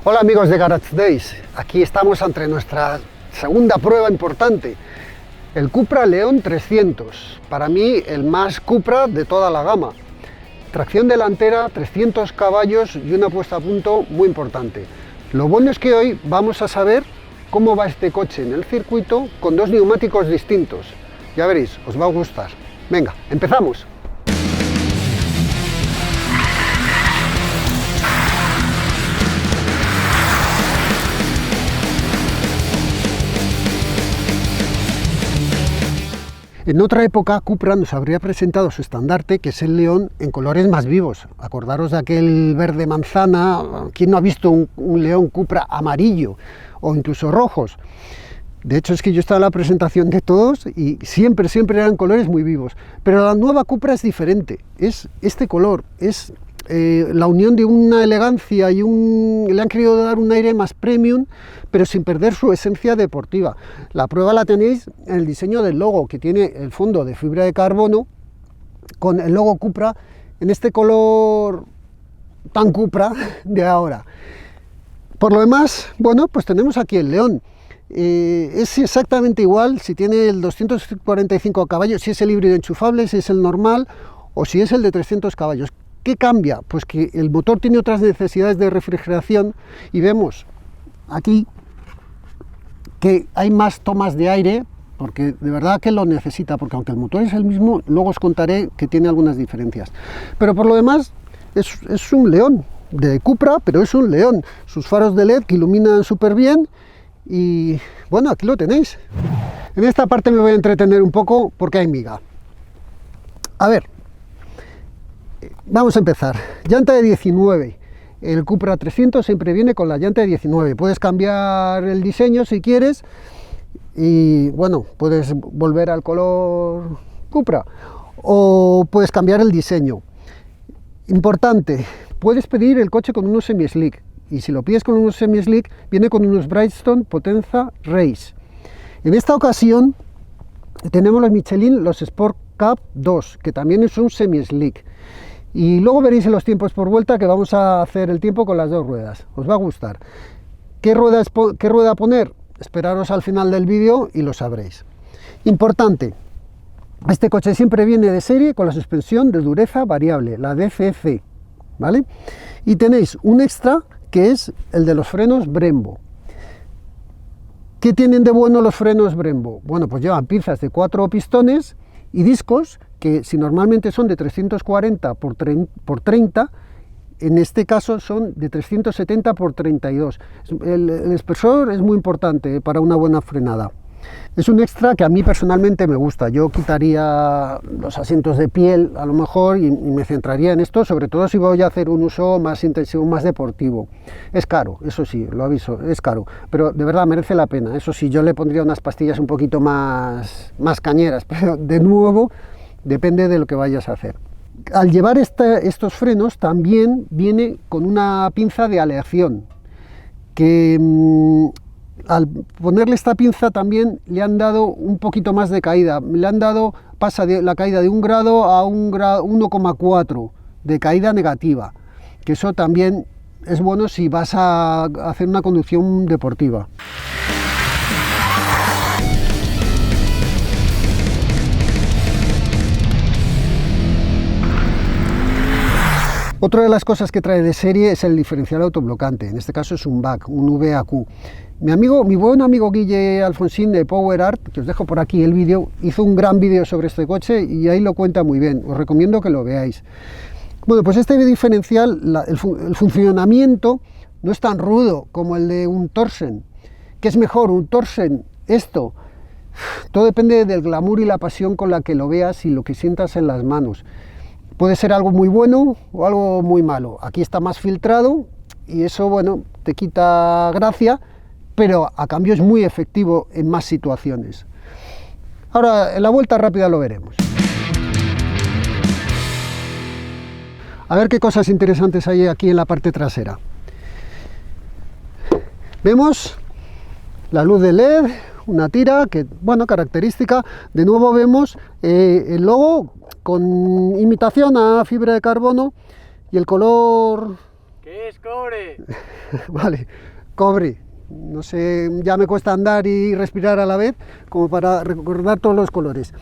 Hola amigos de Garage Days, aquí estamos ante nuestra segunda prueba importante, el Cupra León 300, para mí el más Cupra de toda la gama. Tracción delantera, 300 caballos y una puesta a punto muy importante. Lo bueno es que hoy vamos a saber cómo va este coche en el circuito con dos neumáticos distintos. Ya veréis, os va a gustar. Venga, empezamos. En otra época, Cupra nos habría presentado su estandarte, que es el león, en colores más vivos. Acordaros de aquel verde manzana. ¿Quién no ha visto un león Cupra amarillo o incluso rojos? De hecho, es que yo estaba en la presentación de todos y siempre eran colores muy vivos. Pero la nueva Cupra es diferente. Es este color, es la unión de una elegancia y le han querido dar un aire más premium, pero sin perder su esencia deportiva. La prueba la tenéis en el diseño del logo, que tiene el fondo de fibra de carbono con el logo Cupra en este color tan Cupra de ahora. Por lo demás, bueno, pues tenemos aquí el León. Es exactamente igual si tiene el 245 caballos, si es el híbrido enchufable, si es el normal o si es el de 300 caballos. ¿Qué cambia? Pues que el motor tiene otras necesidades de refrigeración y vemos aquí que hay más tomas de aire, porque de verdad que lo necesita, porque aunque el motor es el mismo, luego os contaré que tiene algunas diferencias. Pero por lo demás es un León de Cupra, pero es un León. Sus faros de LED que iluminan súper bien y bueno, aquí lo tenéis. En esta parte me voy a entretener un poco porque hay miga. A ver. Vamos a empezar. Llanta de 19. El Cupra 300 siempre viene con la llanta de 19. Puedes cambiar el diseño si quieres y bueno, puedes volver al color Cupra o puedes cambiar el diseño. Importante, puedes pedir el coche con unos semi-slick y si lo pides con unos semi-slick viene con unos Bridgestone Potenza Race. En esta ocasión tenemos los Michelin, los Sport Cup 2, que también es un semi-slick. Y luego veréis en los tiempos por vuelta que vamos a hacer el tiempo con las dos ruedas. Os va a gustar. ¿Qué rueda poner? Esperaros al final del vídeo y lo sabréis. Importante, este coche siempre viene de serie con la suspensión de dureza variable, la DCC, ¿vale? Y tenéis un extra que es el de los frenos Brembo. ¿Qué tienen de bueno los frenos Brembo? Bueno, pues llevan pinzas de 4 pistones y discos que si normalmente son de 340 por 30, en este caso son de 370 por 32. El espesor es muy importante para una buena frenada. Es un extra que a mí personalmente me gusta. Yo quitaría los asientos de piel a lo mejor y me centraría en esto, sobre todo si voy a hacer un uso más intensivo, más deportivo. Es caro, eso sí, lo aviso, es caro, pero de verdad merece la pena. Eso sí, yo le pondría unas pastillas un poquito más cañeras, pero de nuevo depende de lo que vayas a hacer. Al llevar estos frenos también viene con una pinza de aleación, que al ponerle esta pinza también le han dado un poquito más de caída, pasa de la caída de 1 grado a 1,4 de caída negativa, que eso también es bueno si vas a hacer una conducción deportiva. Otra de las cosas que trae de serie es el diferencial autoblocante, en este caso es un VAC, un VAQ. Mi buen amigo Guille Alfonsín de Power Art, que os dejo por aquí el vídeo, hizo un gran vídeo sobre este coche y ahí lo cuenta muy bien, os recomiendo que lo veáis. Bueno, pues este diferencial, el funcionamiento no es tan rudo como el de un Torsen. ¿Qué es mejor, un Torsen? Esto, todo depende del glamour y la pasión con la que lo veas y lo que sientas en las manos. Puede ser algo muy bueno o algo muy malo. Aquí está más filtrado y eso, bueno, te quita gracia, pero a cambio es muy efectivo en más situaciones. Ahora, en la vuelta rápida lo veremos. A ver qué cosas interesantes hay aquí en la parte trasera. Vemos la luz de LED, una tira que, bueno, característica. De nuevo vemos el logo con imitación a fibra de carbono y el color ¿Qué es cobre? Vale, cobre. No sé, ya me cuesta andar y respirar a la vez, como para recordar todos los colores.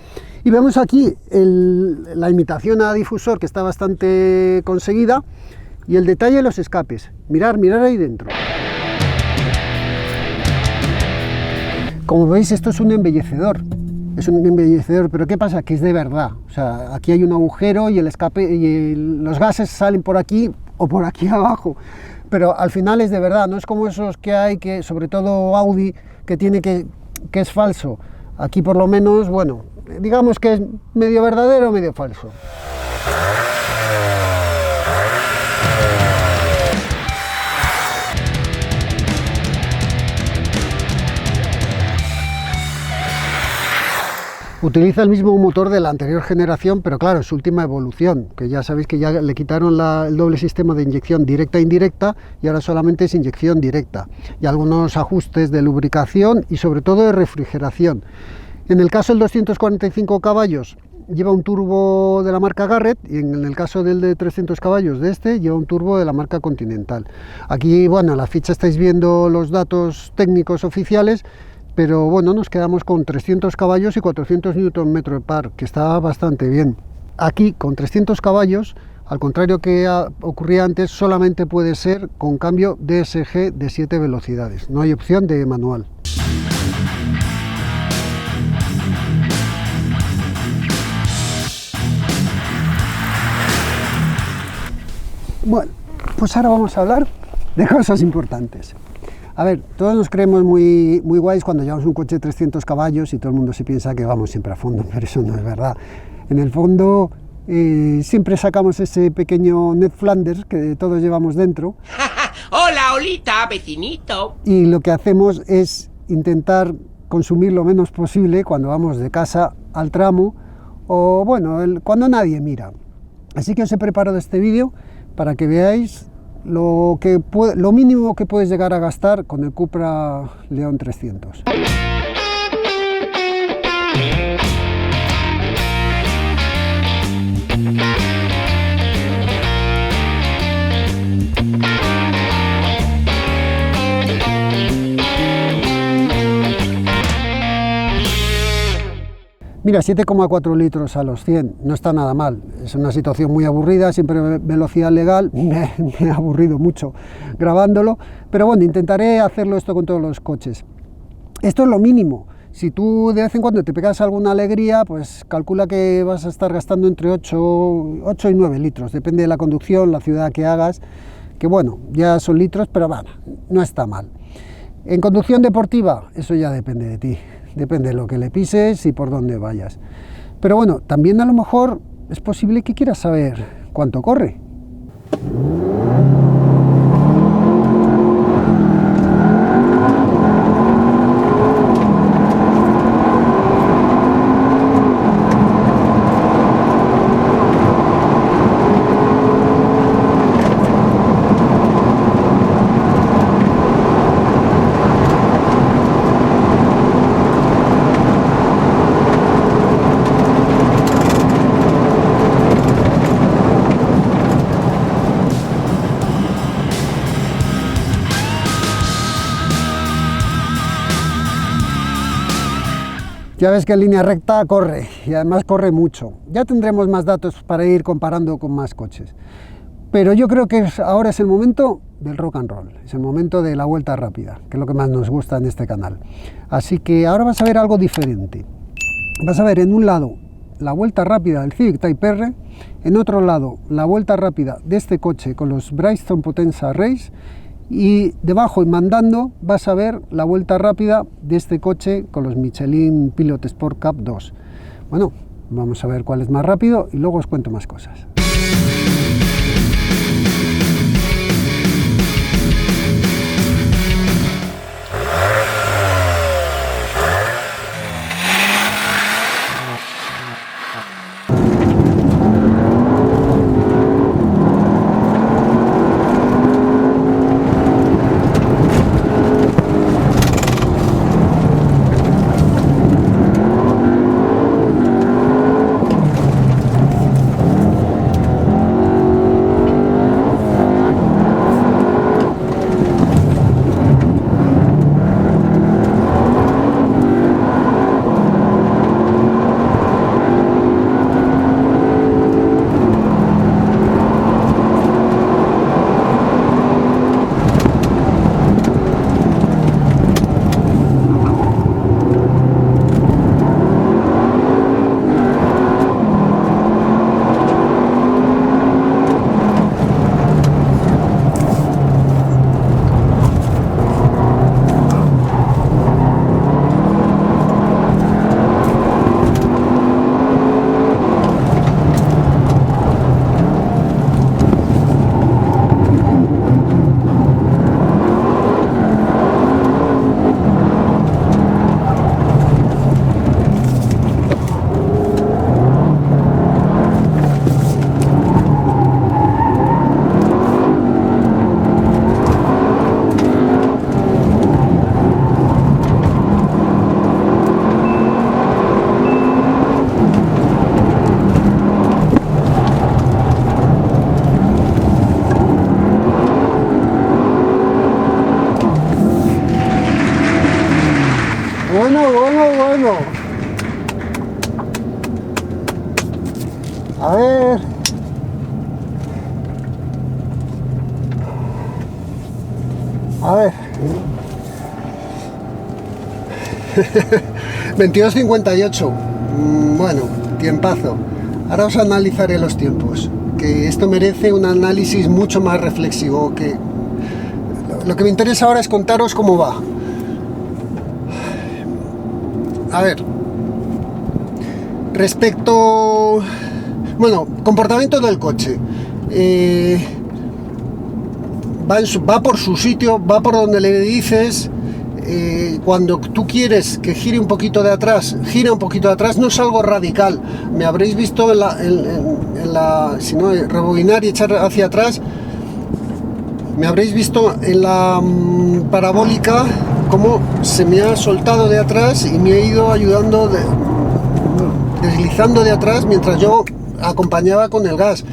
Y vemos aquí la imitación a difusor, que está bastante conseguida, y el detalle de los escapes. Mirar ahí dentro. Como veis, esto es un embellecedor. Es un embellecedor, pero ¿qué pasa? Que es de verdad. O sea, aquí hay un agujero y el escape y los gases salen por aquí o por aquí abajo. Pero al final es de verdad, no es como esos que hay, que sobre todo Audi, que tiene que es falso. Aquí por lo menos, bueno, digamos que es medio verdadero o medio falso. Utiliza el mismo motor de la anterior generación, pero claro, es su última evolución, que ya sabéis que ya le quitaron el doble sistema de inyección directa e indirecta y ahora solamente es inyección directa, y algunos ajustes de lubricación y sobre todo de refrigeración. En el caso del 245 caballos lleva un turbo de la marca Garrett, y en el caso del de 300 caballos de este lleva un turbo de la marca Continental. Aquí, bueno, en la ficha estáis viendo los datos técnicos oficiales, pero bueno, nos quedamos con 300 caballos y 400 Nm par, que está bastante bien. Aquí, con 300 caballos, al contrario que ocurría antes, solamente puede ser con cambio DSG de 7 velocidades, no hay opción de manual. Bueno, pues ahora vamos a hablar de cosas importantes. A ver, todos nos creemos muy guays cuando llevamos un coche de 300 caballos y todo el mundo se piensa que vamos siempre a fondo, pero eso no es verdad. En el fondo siempre sacamos ese pequeño Ned Flanders que todos llevamos dentro. ¡Hola, Olita, vecinito! Y lo que hacemos es intentar consumir lo menos posible cuando vamos de casa al tramo o bueno, cuando nadie mira. Así que os he preparado este vídeo para que veáis lo mínimo que puedes llegar a gastar con el Cupra León 300. Mira, 7,4 litros a los 100, no está nada mal, es una situación muy aburrida, siempre velocidad legal, me he aburrido mucho grabándolo, pero bueno, intentaré hacerlo esto con todos los coches. Esto es lo mínimo, si tú de vez en cuando te pegas alguna alegría, pues calcula que vas a estar gastando entre 8 y 9 litros, depende de la conducción, la ciudad que hagas, que bueno, ya son litros, pero bueno, no está mal. En conducción deportiva, eso ya depende de ti. Depende de lo que le pises y por dónde vayas. Pero bueno, también a lo mejor es posible que quieras saber cuánto corre. Ya ves que en línea recta corre, y además corre mucho. Ya tendremos más datos para ir comparando con más coches. Pero yo creo que ahora es el momento del rock and roll, es el momento de la vuelta rápida, que es lo que más nos gusta en este canal. Así que ahora vas a ver algo diferente. Vas a ver en un lado la vuelta rápida del Civic Type R, en otro lado la vuelta rápida de este coche con los Bridgestone Potenza Race, y debajo y mandando vas a ver la vuelta rápida de este coche con los Michelin Pilot Sport Cup 2. Bueno, vamos a ver cuál es más rápido y luego os cuento más cosas. A ver. 22:58. Bueno, tiempazo. Ahora os analizaré los tiempos, que esto merece un análisis mucho más reflexivo. Que lo que me interesa ahora es contaros cómo va. A ver, respecto, bueno, comportamiento del coche. Va por su sitio, va por donde le dices. Cuando tú quieres que gire un poquito de atrás, gira un poquito de atrás, no es algo radical. Me habréis visto si no, rebobinar y echar hacia atrás, me habréis visto en la parabólica cómo se me ha soltado de atrás y me ha ido ayudando, deslizando de atrás mientras yo acompañaba con el gas.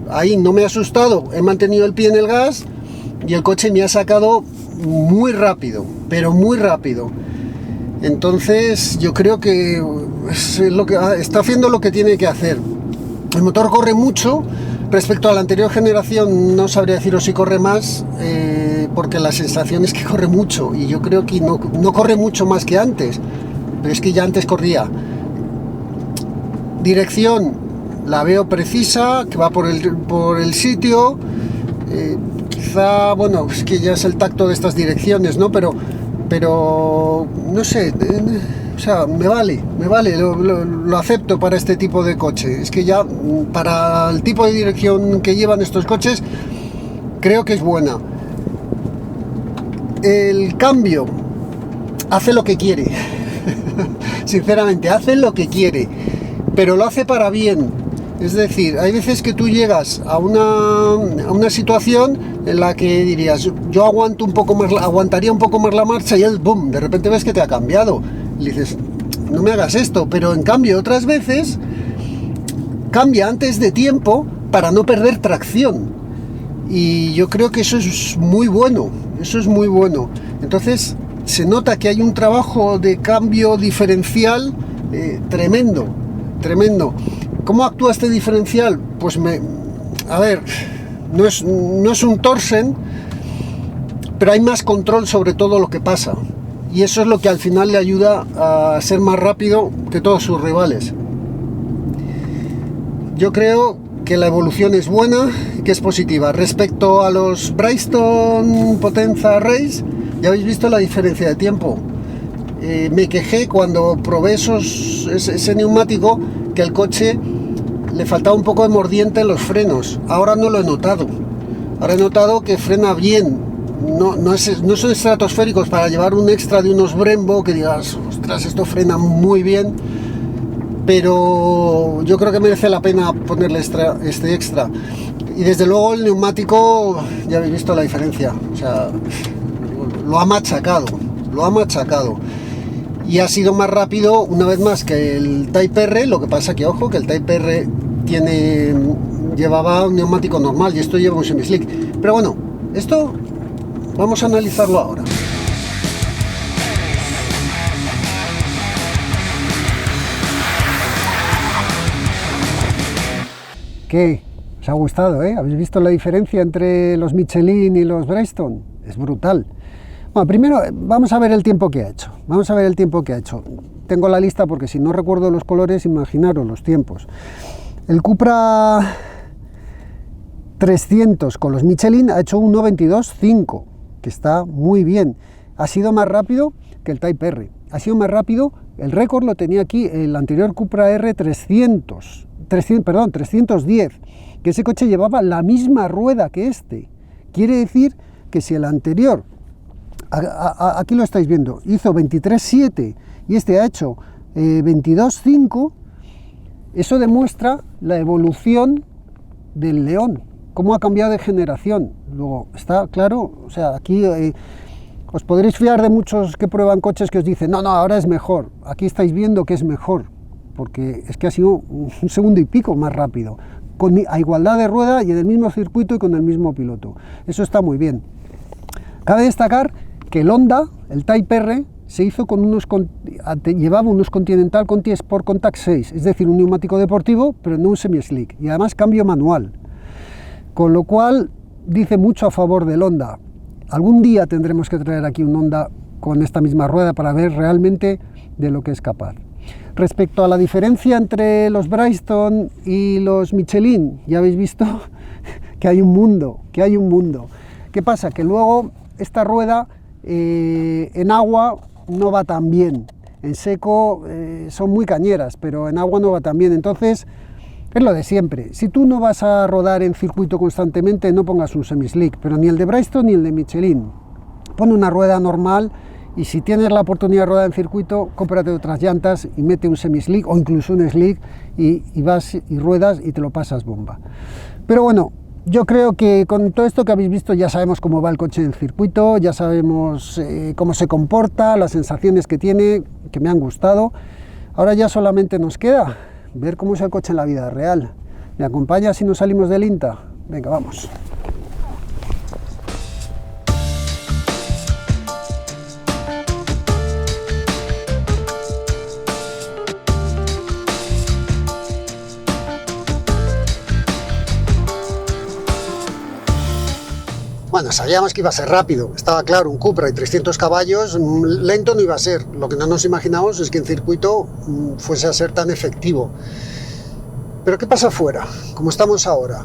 Ahí no me he asustado, he mantenido el pie en el gas y el coche me ha sacado muy rápido, pero muy rápido. Entonces yo creo que es lo que está haciendo lo que tiene que hacer. El motor corre mucho. Respecto a la anterior generación no sabría deciros si corre más, porque la sensación es que corre mucho, y yo creo que no corre mucho más que antes, pero es que ya antes corría. Dirección la veo precisa, que va por el sitio. Quizá, bueno, es que ya es el tacto de estas direcciones, ¿no? Pero no sé, o sea, me vale, lo acepto para este tipo de coche. Es que ya para el tipo de dirección que llevan estos coches, creo que es buena. El cambio hace lo que quiere, sinceramente, hace lo que quiere, pero lo hace para bien. Es decir, hay veces que tú llegas a una situación en la que dirías, yo aguantaría un poco más la marcha, y el boom, de repente ves que te ha cambiado. Y dices, no me hagas esto. Pero en cambio otras veces cambia antes de tiempo para no perder tracción. Y yo creo que eso es muy bueno. Entonces se nota que hay un trabajo de cambio diferencial tremendo. ¿Cómo actúa este diferencial? Pues a ver, no es un Torsen, pero hay más control sobre todo lo que pasa, y eso es lo que al final le ayuda a ser más rápido que todos sus rivales. Yo creo que la evolución es buena y que es positiva. Respecto a los Bridgestone Potenza Race, ya habéis visto la diferencia de tiempo. Me quejé cuando probé ese neumático, que el coche le faltaba un poco de mordiente en los frenos. Ahora no lo he notado. Ahora he notado que frena bien. No son estratosféricos para llevar un extra de unos Brembo que digas, ostras, esto frena muy bien. Pero yo creo que merece la pena ponerle este extra. Y desde luego el neumático, ya habéis visto la diferencia. O sea, lo ha machacado. Y ha sido más rápido una vez más que el Type R. Lo que pasa que, ojo, que el Type R llevaba un neumático normal y esto lleva un semi-slick. Pero bueno, esto vamos a analizarlo ahora. ¿Qué? ¿Os ha gustado, eh? ¿Habéis visto la diferencia entre los Michelin y los Bridgestone? Es brutal. Bueno, primero vamos a ver el tiempo que ha hecho. Tengo la lista porque si no recuerdo los colores, imaginaros los tiempos. El Cupra 300 con los Michelin ha hecho un 1:22.5, que está muy bien. Ha sido más rápido que el Type R. Ha sido más rápido, el récord lo tenía aquí el anterior Cupra R 310, que ese coche llevaba la misma rueda que este. Quiere decir que si el anterior, aquí lo estáis viendo, hizo 23.7 y este ha hecho 22.5, eso demuestra la evolución del León, cómo ha cambiado de generación. Luego, está claro, o sea, aquí os podréis fiar de muchos que prueban coches que os dicen, no, ahora es mejor. Aquí estáis viendo que es mejor, porque es que ha sido un segundo y pico más rápido, a igualdad de rueda y en el mismo circuito y con el mismo piloto. Eso está muy bien. Cabe destacar que el Honda, el Type R, se hizo con llevaba unos Continental Conti Sport Contact 6, es decir, un neumático deportivo, pero no un semi-slick, y además cambio manual, con lo cual dice mucho a favor del Honda. Algún día tendremos que traer aquí un Honda con esta misma rueda para ver realmente de lo que es capaz. Respecto a la diferencia entre los Bridgestone y los Michelin, ya habéis visto que hay un mundo, ¿Qué pasa? Que luego esta rueda en agua no va tan bien, en seco son muy cañeras, pero en agua no va tan bien, entonces es lo de siempre. Si tú no vas a rodar en circuito constantemente, no pongas un semi-slick, pero ni el de Bridgestone ni el de Michelin. Pon una rueda normal y si tienes la oportunidad de rodar en circuito, cómprate otras llantas y mete un semi-slick o incluso un slick y vas y ruedas y te lo pasas bomba. Pero bueno, yo creo que con todo esto que habéis visto ya sabemos cómo va el coche en circuito, ya sabemos cómo se comporta, las sensaciones que tiene, que me han gustado. Ahora ya solamente nos queda ver cómo es el coche en la vida real. ¿Me acompañas si nos salimos del INTA? Venga, vamos. Bueno, sabíamos que iba a ser rápido, estaba claro, un Cupra y 300 caballos, lento no iba a ser. Lo que no nos imaginamos es que en circuito fuese a ser tan efectivo. Pero ¿qué pasa afuera, como estamos ahora?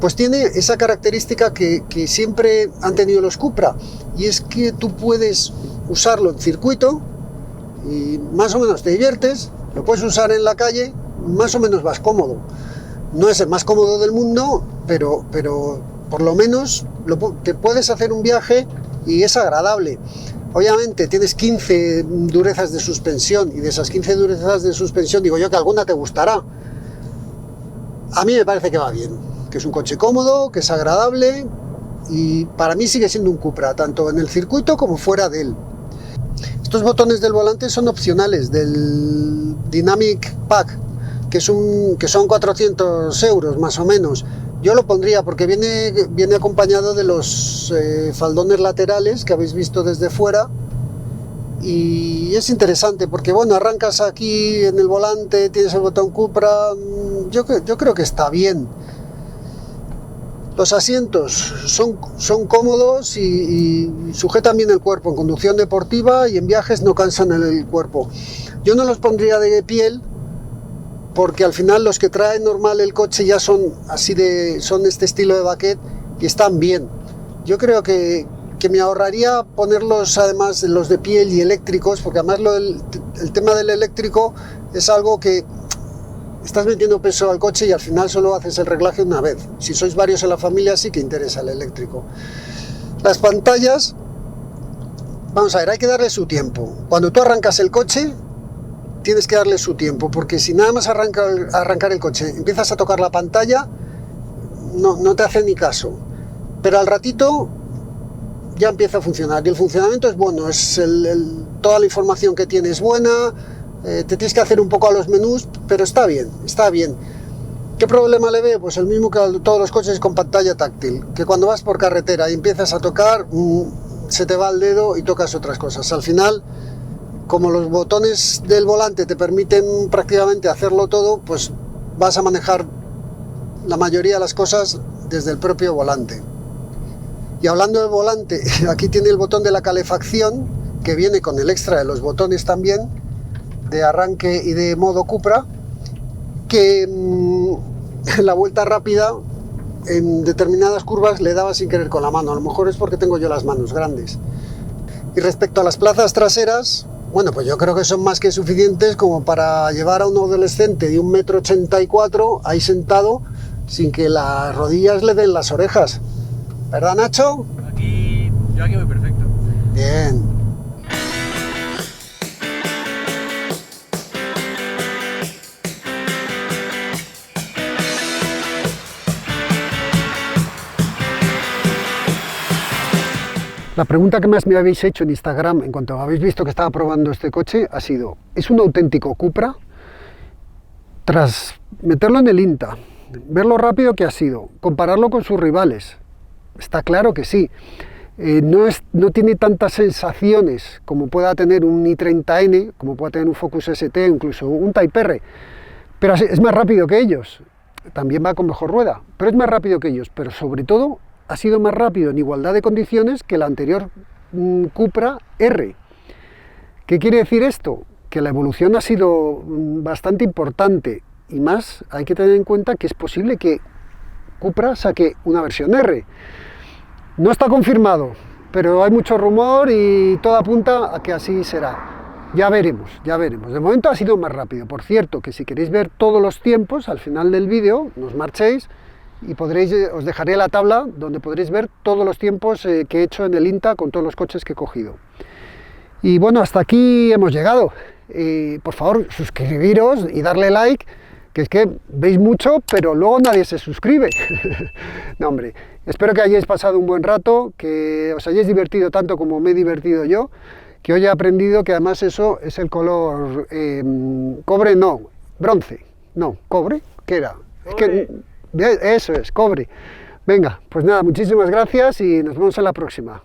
Pues tiene esa característica que siempre han tenido los Cupra, y es que tú puedes usarlo en circuito y más o menos te diviertes, lo puedes usar en la calle, más o menos vas cómodo. No es el más cómodo del mundo, pero por lo menos te puedes hacer un viaje y es agradable. Obviamente tienes 15 durezas de suspensión y de esas 15 durezas de suspensión digo yo que alguna te gustará. A mí me parece que va bien, que es un coche cómodo, que es agradable y para mí sigue siendo un Cupra, tanto en el circuito como fuera de él. Estos botones del volante son opcionales del Dynamic Pack, que son 400 euros más o menos. Yo lo pondría porque viene acompañado de los faldones laterales que habéis visto desde fuera y es interesante porque bueno, arrancas aquí en el volante, tienes el botón Cupra, yo creo que está bien. Los asientos son cómodos y sujetan bien el cuerpo en conducción deportiva y en viajes no cansan el cuerpo. Yo no los pondría de piel, porque al final los que trae normal el coche ya son son este estilo de baquet y están bien. Yo creo que me ahorraría ponerlos además los de piel y eléctricos, porque además el tema del eléctrico es algo que estás metiendo peso al coche y al final solo haces el reglaje una vez. Si sois varios en la familia sí que interesa el eléctrico. Las pantallas, vamos a ver, hay que darle su tiempo. Cuando tú arrancas el coche tienes que darle su tiempo, porque si nada más arrancar el coche empiezas a tocar la pantalla, no te hace ni caso, pero al ratito ya empieza a funcionar y el funcionamiento es bueno, toda la información que tiene es buena, te tienes que hacer un poco a los menús, pero está bien. ¿Qué problema le ve? Pues el mismo que a todos los coches con pantalla táctil, que cuando vas por carretera y empiezas a tocar, se te va el dedo y tocas otras cosas. Al final, como los botones del volante te permiten prácticamente hacerlo todo, pues vas a manejar la mayoría de las cosas desde el propio volante. Y hablando del volante, aquí tiene el botón de la calefacción, que viene con el extra de los botones también, de arranque y de modo Cupra, que en la vuelta rápida, en determinadas curvas, le daba sin querer con la mano. A lo mejor es porque tengo yo las manos grandes. Y respecto a las plazas traseras, bueno, pues yo creo que son más que suficientes como para llevar a un adolescente de 1,84 m ahí sentado sin que las rodillas le den las orejas. ¿Verdad, Nacho? Yo aquí voy perfecto. Bien. La pregunta que más me habéis hecho en Instagram en cuanto habéis visto que estaba probando este coche ha sido: ¿es un auténtico Cupra? Tras meterlo en el INTA, ver lo rápido que ha sido, compararlo con sus rivales, está claro que sí. No tiene tantas sensaciones como pueda tener un i30N, como pueda tener un Focus ST, incluso un Type R, pero es más rápido que ellos. También va con mejor rueda, pero es más rápido que ellos, pero sobre todo ha sido más rápido en igualdad de condiciones que el anterior Cupra R. ¿Qué quiere decir esto? Que la evolución ha sido bastante importante, y más hay que tener en cuenta que es posible que Cupra saque una versión R. No está confirmado, pero hay mucho rumor y todo apunta a que así será. Ya veremos, ya veremos. De momento ha sido más rápido. Por cierto, que si queréis ver todos los tiempos, al final del vídeo, nos marchéis y os dejaré la tabla donde podréis ver todos los tiempos que he hecho en el INTA con todos los coches que he cogido. Y bueno, hasta aquí hemos llegado. Por favor, suscribiros y darle like, que es que veis mucho, pero luego nadie se suscribe. No, hombre, espero que hayáis pasado un buen rato, que os hayáis divertido tanto como me he divertido yo, que hoy he aprendido que además eso es el color cobre, no, bronce, no, cobre, ¿qué era? Cobre. Es que eso es, cobre. Venga, pues nada, muchísimas gracias y nos vemos en la próxima.